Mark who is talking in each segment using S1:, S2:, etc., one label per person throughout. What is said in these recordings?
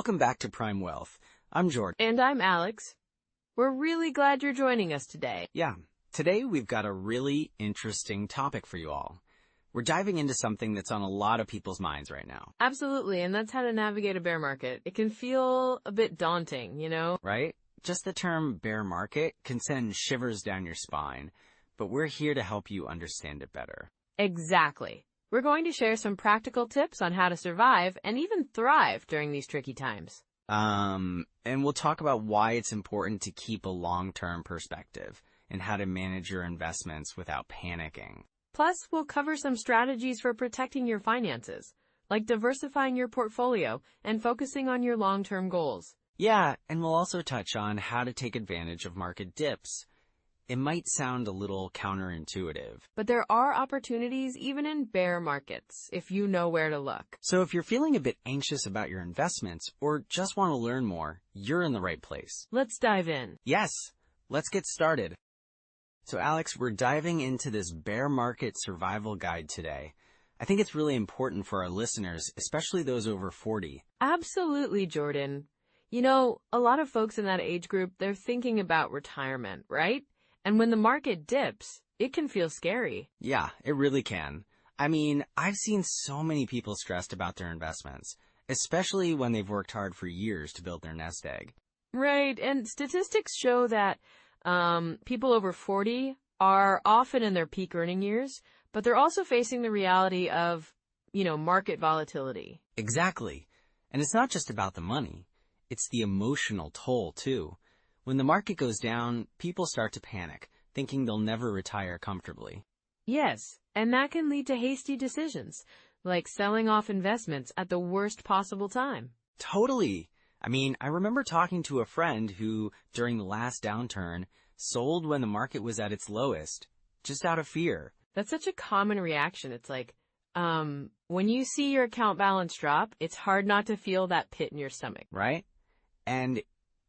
S1: Welcome back to Prime Wealth. I'm Jordan.
S2: And I'm Alex. We're really glad you're joining us today.
S1: Yeah, today we've got a really interesting topic for you all. We're diving into something that's on a lot of people's minds right now.
S2: Absolutely, and that's how to navigate a bear market. It can feel a bit daunting,
S1: Right? Just the term bear market can send shivers down your spine, but we're here to help you understand it better.
S2: Exactly. We're going to share some practical tips on how to survive and even thrive during these tricky times.
S1: And we'll talk about why it's important to keep a long-term perspective and how to manage your investments without panicking.
S2: Plus, we'll cover some strategies for protecting your finances, like diversifying your portfolio and focusing on your long-term goals.
S1: Yeah, and we'll also touch on how to take advantage of market dips. It might sound a little counterintuitive,
S2: but there are opportunities even in bear markets if you know where to look.
S1: So if you're feeling a bit anxious about your investments or just want to learn more, you're in the right place.
S2: Let's dive in.
S1: Yes, let's get started. So Alex, we're diving into this bear market survival guide today. I think it's really important for our listeners, especially those over 40.
S2: Absolutely, Jordan. A lot of folks in that age group, they're thinking about retirement, right? And when the market dips, it can feel scary.
S1: Yeah, it really can. I mean, I've seen so many people stressed about their investments, especially when they've worked hard for years to build their nest egg.
S2: Right, and statistics show that people over 40 are often in their peak earning years, but they're also facing the reality of, market volatility.
S1: Exactly. And it's not just about the money. It's the emotional toll, too. When the market goes down, people start to panic, thinking they'll never retire comfortably.
S2: Yes, and that can lead to hasty decisions, like selling off investments at the worst possible time.
S1: Totally. I mean, I remember talking to a friend who, during the last downturn, sold when the market was at its lowest, just out of fear.
S2: That's such a common reaction. It's like, when you see your account balance drop, it's hard not to feel that pit in your stomach.
S1: Right? And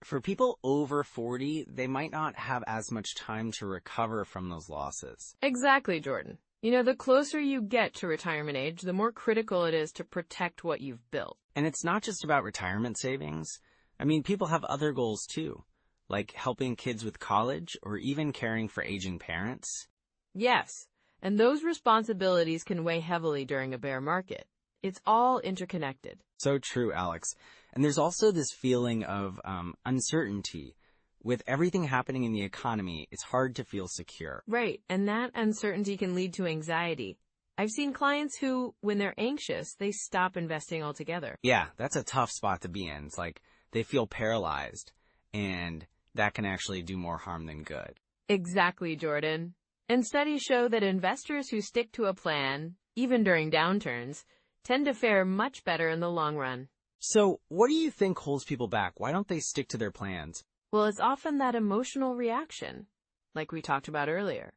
S1: for people over 40, they might not have as much time to recover from those losses.
S2: Exactly, Jordan. The closer you get to retirement age, the more critical it is to protect what you've built.
S1: And it's not just about retirement savings. I mean, people have other goals too, like helping kids with college or even caring for aging parents.
S2: Yes, and those responsibilities can weigh heavily during a bear market. It's all interconnected.
S1: So true, Alex. And there's also this feeling of uncertainty. With everything happening in the economy, it's hard to feel secure.
S2: Right, and that uncertainty can lead to anxiety. I've seen clients who, when they're anxious, they stop investing altogether.
S1: Yeah, that's a tough spot to be in. It's like they feel paralyzed, and that can actually do more harm than good.
S2: Exactly, Jordan. And studies show that investors who stick to a plan, even during downturns, tend to fare much better in the long run.
S1: So, what do you think holds people back? Why don't they stick to their plans?
S2: Well, it's often that emotional reaction, like we talked about earlier.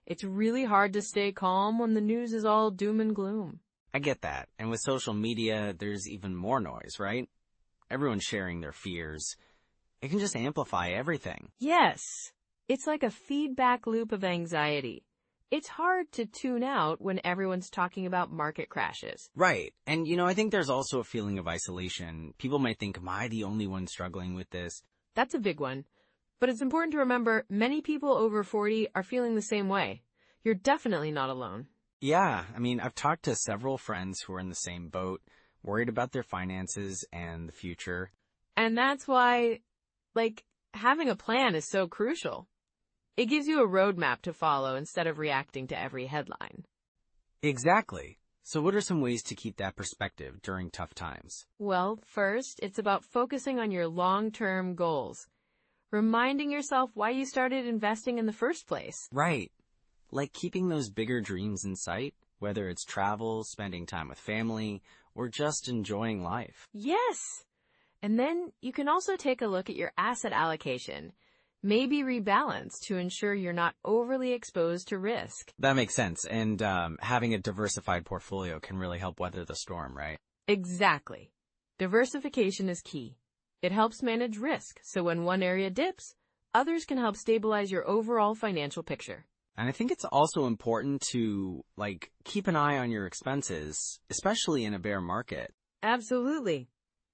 S2: It's really hard to stay calm when the news is all doom and gloom.
S1: I get that. And with social media, there's even more noise, right? Everyone's sharing their fears. It can just amplify everything.
S2: Yes. It's like a feedback loop of anxiety. It's hard to tune out when everyone's talking about market crashes.
S1: Right. And, I think there's also a feeling of isolation. People might think, am I the only one struggling with this?
S2: That's a big one. But it's important to remember many people over 40 are feeling the same way. You're definitely not alone.
S1: Yeah. I mean, I've talked to several friends who are in the same boat, worried about their finances and the future.
S2: And that's why, having a plan is so crucial. It gives you a roadmap to follow instead of reacting to every headline.
S1: Exactly. So what are some ways to keep that perspective during tough times?
S2: Well, first, it's about focusing on your long-term goals. Reminding yourself why you started investing in the first place.
S1: Right. Like keeping those bigger dreams in sight, whether it's travel, spending time with family, or just enjoying life.
S2: Yes. And then you can also take a look at your asset allocation. Maybe rebalance to ensure you're not overly exposed to risk.
S1: That makes sense. And having a diversified portfolio can really help weather the storm, right?
S2: Exactly. Diversification is key. It helps manage risk, so when one area dips, others can help stabilize your overall financial picture.
S1: And I think it's also important to, keep an eye on your expenses, especially in a bear market.
S2: Absolutely.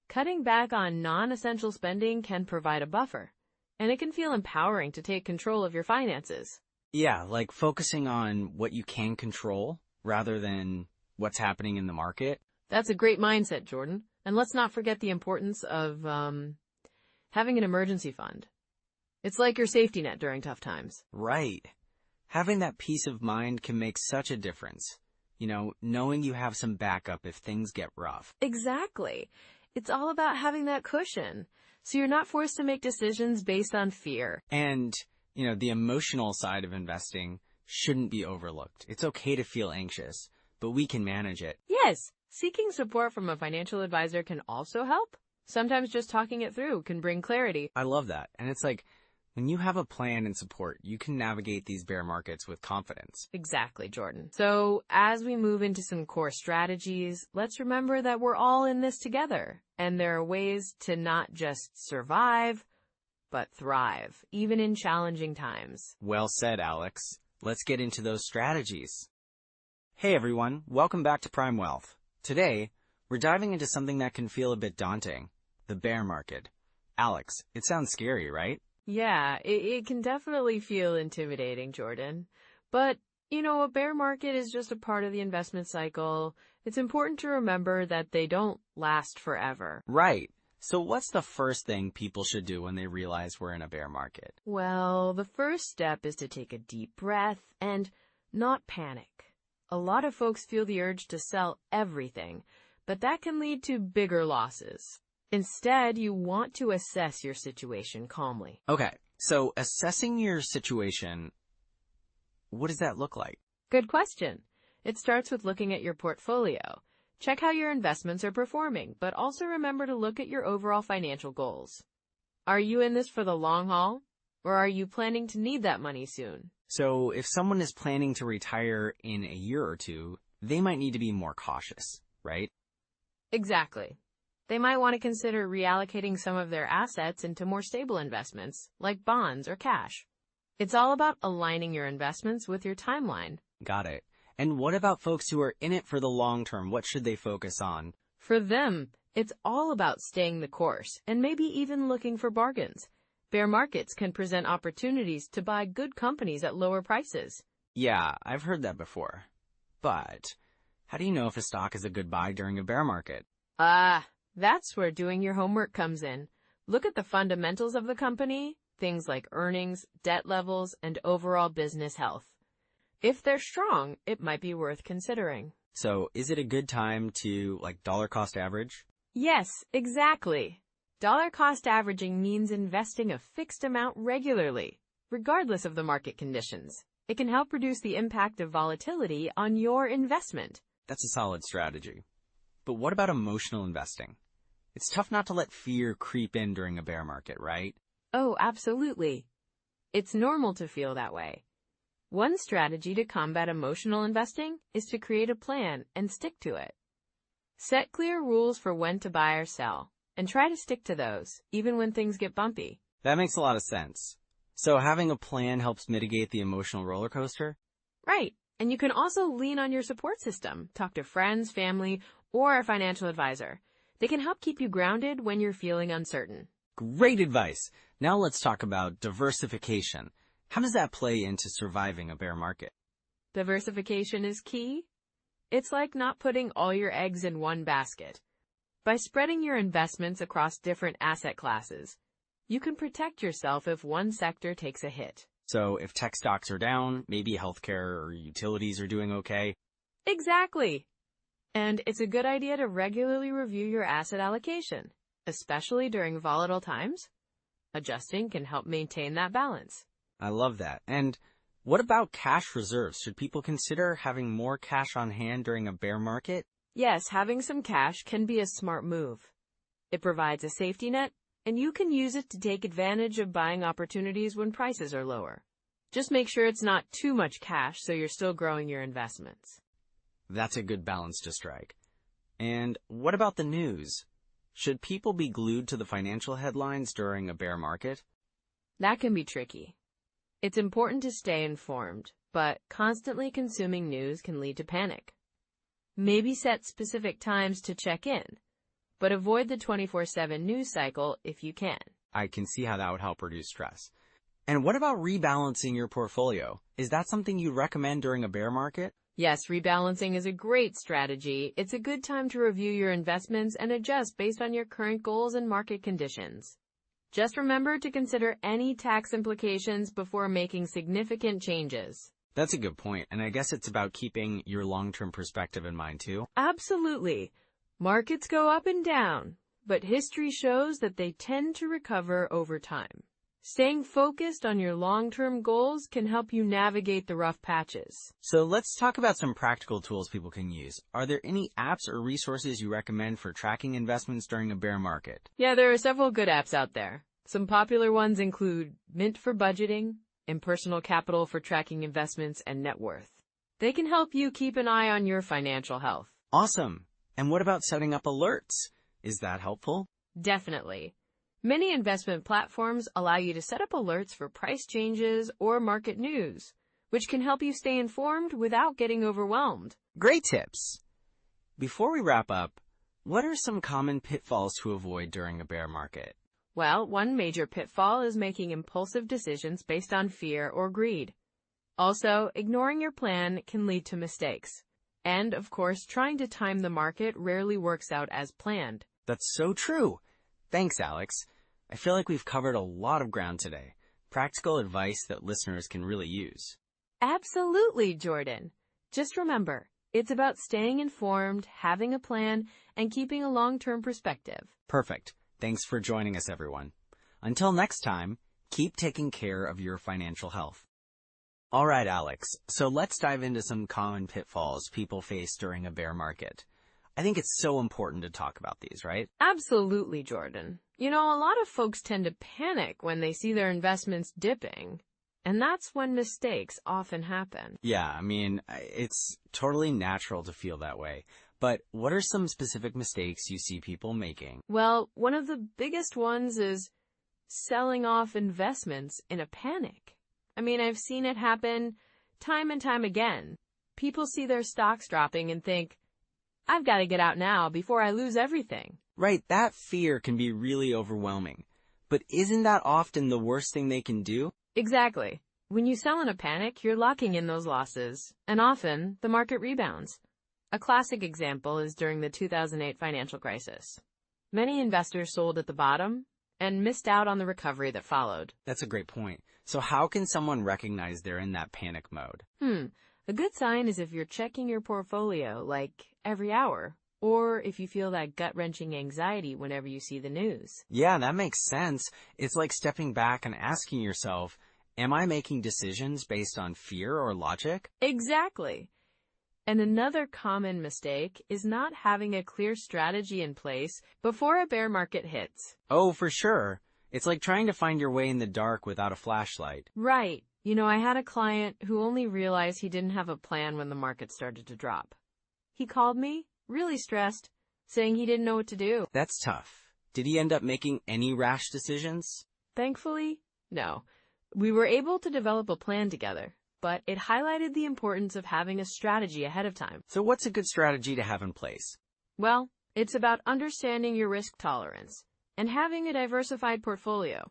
S2: Cutting back on non-essential spending can provide a buffer, and it can feel empowering to take control of your finances.
S1: Yeah, like focusing on what you can control rather than what's happening in the market.
S2: That's a great mindset, Jordan. And let's not forget the importance of having an emergency fund. It's like your safety net during tough times.
S1: Right. Having that peace of mind can make such a difference. Knowing you have some backup if things get rough.
S2: Exactly. It's all about having that cushion, so you're not forced to make decisions based on fear.
S1: And, the emotional side of investing shouldn't be overlooked. It's okay to feel anxious, but we can manage it.
S2: Yes, seeking support from a financial advisor can also help. Sometimes just talking it through can bring clarity.
S1: I love that. And it's like, when you have a plan and support, you can navigate these bear markets with confidence.
S2: Exactly, Jordan. So as we move into some core strategies, let's remember that we're all in this together. And there are ways to not just survive, but thrive, even in challenging times.
S1: Well said, Alex. Let's get into those strategies. Hey everyone, welcome back to Prime Wealth. Today, we're diving into something that can feel a bit daunting, the bear market. Alex, it sounds scary, right?
S2: Yeah, it can definitely feel intimidating, Jordan. But, a bear market is just a part of the investment cycle. It's important to remember that they don't last forever.
S1: Right. So what's the first thing people should do when they realize we're in a bear market?
S2: Well, the first step is to take a deep breath and not panic. A lot of folks feel the urge to sell everything, but that can lead to bigger losses. Instead, you want to assess your situation calmly.
S1: Okay, so assessing your situation, what does that look like?
S2: Good question. It starts with looking at your portfolio. Check how your investments are performing, but also remember to look at your overall financial goals. Are you in this for the long haul, or are you planning to need that money soon?
S1: So if someone is planning to retire in a year or two, they might need to be more cautious, right?
S2: Exactly. They might want to consider reallocating some of their assets into more stable investments, like bonds or cash. It's all about aligning your investments with your timeline.
S1: Got it. And what about folks who are in it for the long term? What should they focus on?
S2: For them, it's all about staying the course and maybe even looking for bargains. Bear markets can present opportunities to buy good companies at lower prices.
S1: Yeah, I've heard that before. But how do you know if a stock is a good buy during a bear market?
S2: That's where doing your homework comes in. Look at the fundamentals of the company, things like earnings, debt levels, and overall business health. If they're strong, it might be worth considering.
S1: So is it a good time to, dollar cost average?
S2: Yes, exactly. Dollar cost averaging means investing a fixed amount regularly, regardless of the market conditions. It can help reduce the impact of volatility on your investment.
S1: That's a solid strategy. But what about emotional investing? It's tough not to let fear creep in during a bear market, right?
S2: Oh, absolutely. It's normal to feel that way. One strategy to combat emotional investing is to create a plan and stick to it. Set clear rules for when to buy or sell, and try to stick to those, even when things get bumpy.
S1: That makes a lot of sense. So having a plan helps mitigate the emotional roller coaster?
S2: Right. And you can also lean on your support system. Talk to friends, family, or a financial advisor. They can help keep you grounded when you're feeling uncertain.
S1: Great advice. Now let's talk about diversification. How does that play into surviving a bear market?
S2: Diversification is key. It's like not putting all your eggs in one basket. By spreading your investments across different asset classes, you can protect yourself if one sector takes a hit.
S1: So if tech stocks are down, maybe healthcare or utilities are doing okay.
S2: Exactly. And it's a good idea to regularly review your asset allocation, especially during volatile times. Adjusting can help maintain that balance.
S1: I love that. And what about cash reserves? Should people consider having more cash on hand during a bear market?
S2: Yes, having some cash can be a smart move. It provides a safety net, and you can use it to take advantage of buying opportunities when prices are lower. Just make sure it's not too much cash so you're still growing your investments.
S1: That's a good balance to strike. And what about the news? Should people be glued to the financial headlines during a bear market?
S2: That can be tricky. It's important to stay informed, but constantly consuming news can lead to panic. Maybe set specific times to check in. but avoid the 24/7 news cycle if you can.
S1: I can see how that would help reduce stress. And what about rebalancing your portfolio? Is that something you'd recommend during a bear market?
S2: Yes, rebalancing is a great strategy. It's a good time to review your investments and adjust based on your current goals and market conditions. Just remember to consider any tax implications before making significant changes.
S1: That's a good point, and I guess it's about keeping your long-term perspective in mind too.
S2: Absolutely. Markets go up and down, but history shows that they tend to recover over time. Staying focused on your long-term goals can help you navigate the rough patches.
S1: So let's talk about some practical tools people can use. Are there any apps or resources you recommend for tracking investments during a bear market?
S2: Yeah, there are several good apps out there. Some popular ones include Mint for budgeting, Impersonal Capital for tracking investments and net worth. They can help you keep an eye on your financial health.
S1: Awesome. And what about setting up alerts? Is that helpful?
S2: Definitely. Many investment platforms allow you to set up alerts for price changes or market news, which can help you stay informed without getting overwhelmed.
S1: Great tips. Before we wrap up, what are some common pitfalls to avoid during a bear market?
S2: Well, one major pitfall is making impulsive decisions based on fear or greed. Also, ignoring your plan can lead to mistakes. And, of course, trying to time the market rarely works out as planned.
S1: That's so true. Thanks, Alex. I feel like we've covered a lot of ground today. Practical advice that listeners can really use.
S2: Absolutely, Jordan. Just remember, it's about staying informed, having a plan, and keeping a long-term perspective.
S1: Perfect. Thanks for joining us, everyone. Until next time, keep taking care of your financial health. All right, Alex, so let's dive into some common pitfalls people face during a bear market. I think it's so important to talk about these, right?
S2: Absolutely, Jordan. You know, a lot of folks tend to panic when they see their investments dipping, and that's when mistakes often happen.
S1: Yeah, I mean, it's totally natural to feel that way. But what are some specific mistakes you see people making?
S2: Well, one of the biggest ones is selling off investments in a panic. I mean, I've seen it happen time and time again. People see their stocks dropping and think, I've got to get out now before I lose everything.
S1: Right, that fear can be really overwhelming. But isn't that often the worst thing they can do?
S2: Exactly. When you sell in a panic, you're locking in those losses, and often the market rebounds. A classic example is during the 2008 financial crisis. Many investors sold at the bottom and missed out on the recovery that followed.
S1: That's a great point. So how can someone recognize they're in that panic mode?
S2: A good sign is if you're checking your portfolio, like every hour, or if you feel that gut-wrenching anxiety whenever you see the news.
S1: Yeah, that makes sense. It's like stepping back and asking yourself, am I making decisions based on fear or logic?
S2: Exactly. And another common mistake is not having a clear strategy in place before a bear market hits.
S1: Oh, for sure. It's like trying to find your way in the dark without a flashlight.
S2: Right. You know, I had a client who only realized he didn't have a plan when the market started to drop. He called me, really stressed, saying he didn't know what to do.
S1: That's tough. Did he end up making any rash decisions?
S2: Thankfully, no. We were able to develop a plan together, but it highlighted the importance of having a strategy ahead of time.
S1: So what's a good strategy to have in place?
S2: Well, it's about understanding your risk tolerance and having a diversified portfolio.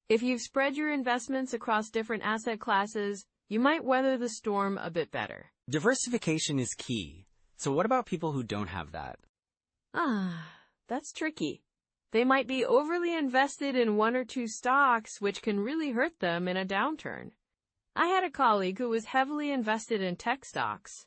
S2: If you've spread your investments across different asset classes, you might weather the storm a bit better.
S1: Diversification is key. So what about people who don't have that?
S2: That's tricky. They might be overly invested in one or two stocks, which can really hurt them in a downturn. I had a colleague who was heavily invested in tech stocks.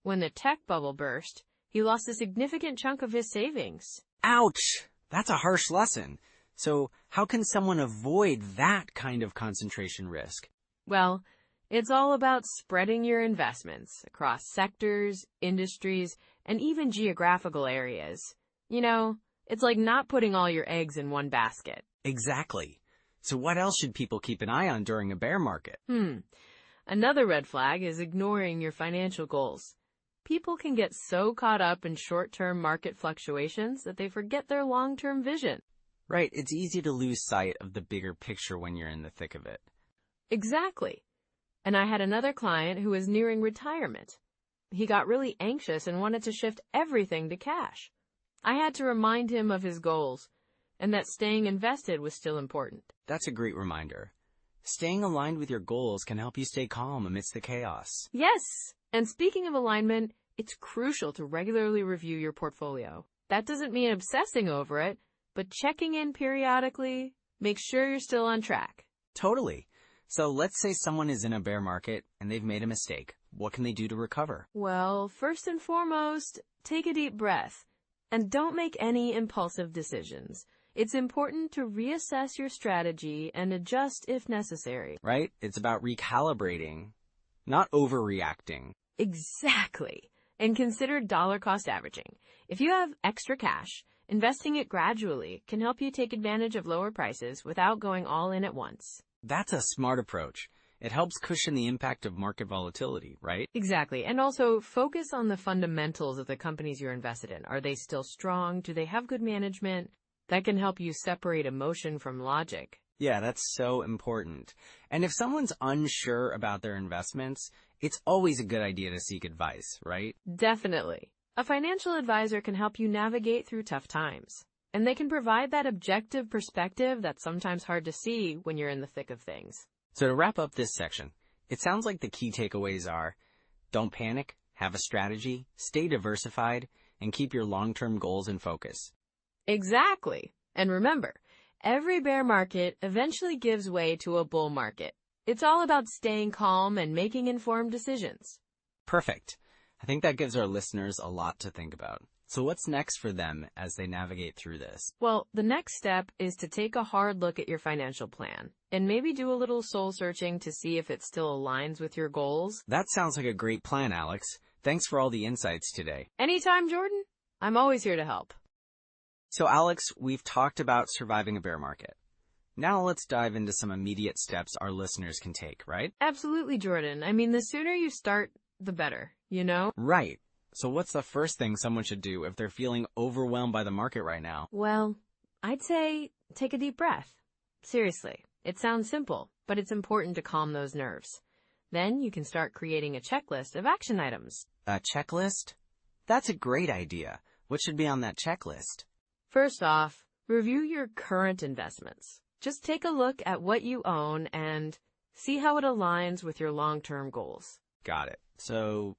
S2: When the tech bubble burst, he lost a significant chunk of his savings.
S1: Ouch! That's a harsh lesson. So how can someone avoid that kind of concentration risk?
S2: Well, it's all about spreading your investments across sectors, industries, and even geographical areas. You know, it's like not putting all your eggs in one basket.
S1: Exactly. So what else should people keep an eye on during a bear market?
S2: Another red flag is ignoring your financial goals. People can get so caught up in short-term market fluctuations that they forget their long-term vision.
S1: Right, it's easy to lose sight of the bigger picture when you're in the thick of it.
S2: Exactly. And I had another client who was nearing retirement. He got really anxious and wanted to shift everything to cash. I had to remind him of his goals and that staying invested was still important.
S1: That's a great reminder. Staying aligned with your goals can help you stay calm amidst the chaos.
S2: Yes, and speaking of alignment, it's crucial to regularly review your portfolio. That doesn't mean obsessing over it, but checking in periodically, make sure you're still on track.
S1: Totally. So let's say someone is in a bear market and they've made a mistake. What can they do to recover?
S2: Well, first and foremost, take a deep breath and don't make any impulsive decisions. It's important to reassess your strategy and adjust if necessary.
S1: Right? It's about recalibrating, not overreacting.
S2: Exactly. And consider dollar cost averaging. If you have extra cash, investing it gradually can help you take advantage of lower prices without going all in at once.
S1: That's a smart approach. It helps cushion the impact of market volatility, right?
S2: Exactly. And also focus on the fundamentals of the companies you're invested in. Are they still strong? Do they have good management? That can help you separate emotion from logic.
S1: Yeah, that's so important. And if someone's unsure about their investments, it's always a good idea to seek advice, right?
S2: Definitely. A financial advisor can help you navigate through tough times. And they can provide that objective perspective that's sometimes hard to see when you're in the thick of things.
S1: So to wrap up this section, it sounds like the key takeaways are: don't panic, have a strategy, stay diversified, and keep your long-term goals in focus.
S2: Exactly. And remember, every bear market eventually gives way to a bull market. It's all about staying calm and making informed decisions.
S1: Perfect. I think that gives our listeners a lot to think about. So what's next for them as they navigate through this?
S2: Well, the next step is to take a hard look at your financial plan and maybe do a little soul searching to see if it still aligns with your goals.
S1: That sounds like a great plan, Alex. Thanks for all the insights today.
S2: Anytime, Jordan. I'm always here to help.
S1: So Alex, we've talked about surviving a bear market. Now let's dive into some immediate steps our listeners can take, right?
S2: Absolutely, Jordan. I mean, the sooner you start, the better, you know?
S1: Right. So what's the first thing someone should do if they're feeling overwhelmed by the market right now?
S2: Well, I'd say take a deep breath. Seriously, it sounds simple, but it's important to calm those nerves. Then you can start creating a checklist of action items.
S1: A checklist? That's a great idea. What should be on that checklist?
S2: First off, review your current investments. Just take a look at what you own and see how it aligns with your long-term goals.
S1: Got it. So,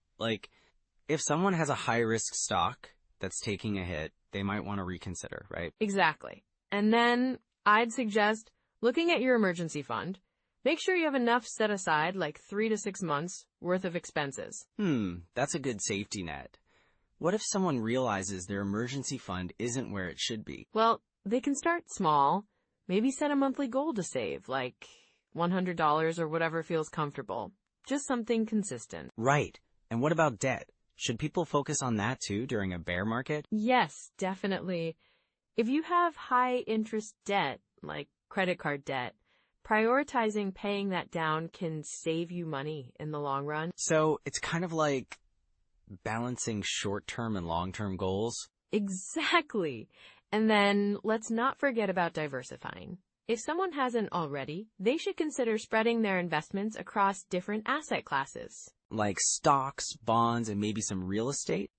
S1: if someone has a high-risk stock that's taking a hit, they might want to reconsider, right?
S2: Exactly. And then I'd suggest looking at your emergency fund. Make sure you have enough set aside, like 3 to 6 months worth of expenses.
S1: That's a good safety net. What if someone realizes their emergency fund isn't where it should be?
S2: Well, they can start small. Maybe set a monthly goal to save, like $100 or whatever feels comfortable. Just something consistent.
S1: Right. And what about debt? Should people focus on that too during a bear market?
S2: Yes, definitely. If you have high interest debt, like credit card debt, prioritizing paying that down can save you money in the long run.
S1: So it's kind of like balancing short-term and long-term goals?
S2: Exactly. And then let's not forget about diversifying. If someone hasn't already, they should consider spreading their investments across different asset classes.
S1: Like stocks, bonds, and maybe some real estate?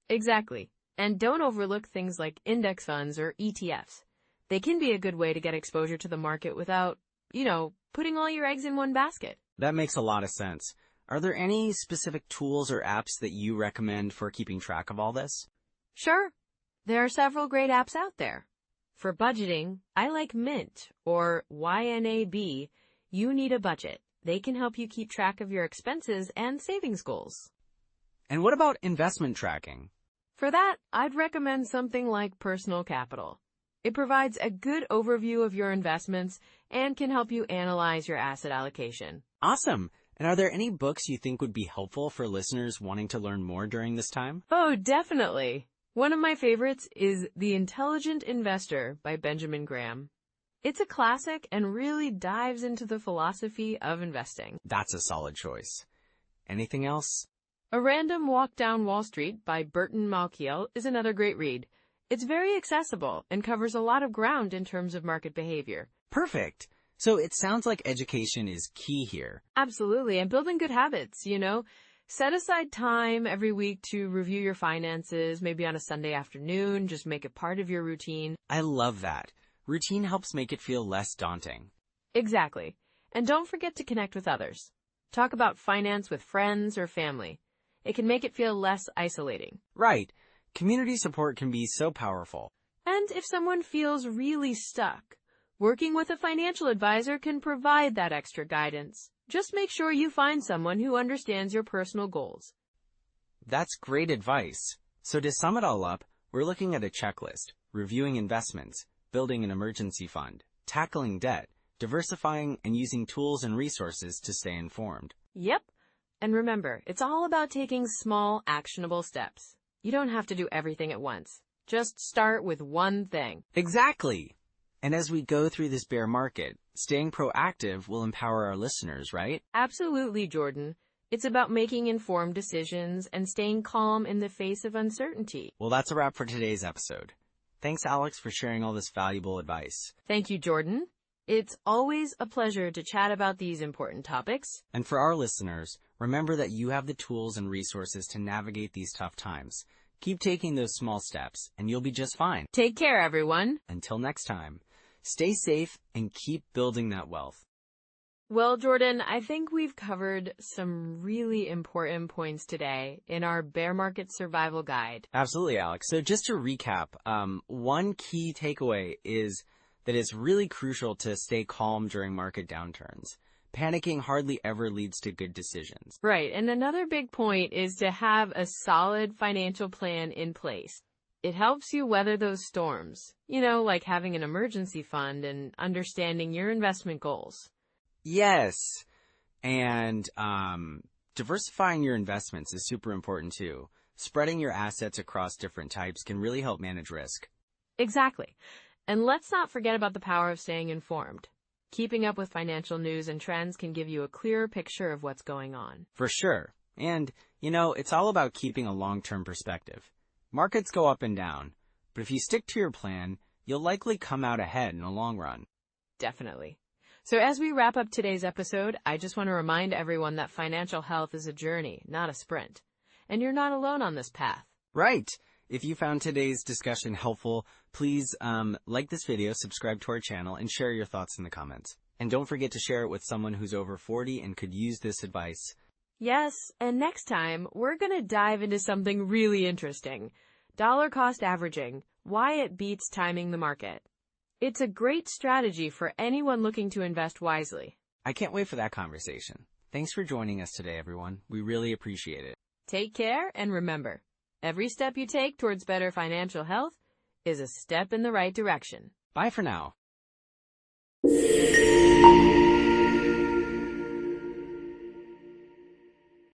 S2: Exactly. And don't overlook things like index funds or ETFs. They can be a good way to get exposure to the market without, putting all your eggs in one basket.
S1: That makes a lot of sense. Are there any specific tools or apps that you recommend for keeping track of all this?
S2: Sure. There are several great apps out there. For budgeting, I like Mint or YNAB. You Need a Budget. They can help you keep track of your expenses and savings goals.
S1: And what about investment tracking?
S2: For that, I'd recommend something like Personal Capital. It provides a good overview of your investments and can help you analyze your asset allocation.
S1: Awesome. And are there any books you think would be helpful for listeners wanting to learn more during this time?
S2: Oh, definitely. One of my favorites is The Intelligent Investor by Benjamin Graham. It's a classic and really dives into the philosophy of investing.
S1: That's a solid choice. Anything else?
S2: A Random Walk Down Wall Street by Burton Malkiel is another great read. It's very accessible and covers a lot of ground in terms of market behavior.
S1: Perfect. So it sounds like education is key here.
S2: Absolutely, and building good habits, Set aside time every week to review your finances, maybe on a Sunday afternoon. Just make it part of your routine.
S1: I love that. Routine helps make it feel less daunting.
S2: Exactly. And don't forget to connect with others. Talk about finance with friends or family. It can make it feel less isolating.
S1: Right. Community support can be so powerful.
S2: And if someone feels really stuck, working with a financial advisor can provide that extra guidance. Just make sure you find someone who understands your personal goals.
S1: That's great advice. So to sum it all up, we're looking at a checklist, reviewing investments, building an emergency fund, tackling debt, diversifying, and using tools and resources to stay informed.
S2: Yep. And remember, it's all about taking small, actionable steps. You don't have to do everything at once. Just start with one thing.
S1: Exactly. And as we go through this bear market, staying proactive will empower our listeners, right?
S2: Absolutely, Jordan. It's about making informed decisions and staying calm in the face of uncertainty.
S1: Well, that's a wrap for today's episode. Thanks, Alex, for sharing all this valuable advice.
S2: Thank you, Jordan. It's always a pleasure to chat about these important topics.
S1: And for our listeners, remember that you have the tools and resources to navigate these tough times. Keep taking those small steps, and you'll be just fine.
S2: Take care, everyone.
S1: Until next time, stay safe and keep building that wealth.
S2: Well, Jordan, I think we've covered some really important points today in our bear market survival guide.
S1: Absolutely, Alex. So just to recap, one key takeaway is that it's really crucial to stay calm during market downturns. Panicking hardly ever leads to good decisions.
S2: Right. And another big point is to have a solid financial plan in place. It helps you weather those storms, like having an emergency fund and understanding your investment goals.
S1: Yes. And diversifying your investments is super important too. Spreading your assets across different types can really help manage risk.
S2: Exactly. And let's not forget about the power of staying informed. Keeping up with financial news and trends can give you a clearer picture of what's going on.
S1: For sure. And, it's all about keeping a long-term perspective. Markets go up and down, but if you stick to your plan, you'll likely come out ahead in the long run.
S2: Definitely. So as we wrap up today's episode, I just want to remind everyone that financial health is a journey, not a sprint. And you're not alone on this path.
S1: Right. If you found today's discussion helpful, please like this video, subscribe to our channel, and share your thoughts in the comments. And don't forget to share it with someone who's over 40 and could use this advice.
S2: Yes, and next time, we're going to dive into something really interesting. Dollar cost averaging, why it beats timing the market. It's a great strategy for anyone looking to invest wisely.
S1: I can't wait for that conversation. Thanks for joining us today, everyone. We really appreciate it.
S2: Take care, and remember, every step you take towards better financial health is a step in the right direction.
S1: Bye for now.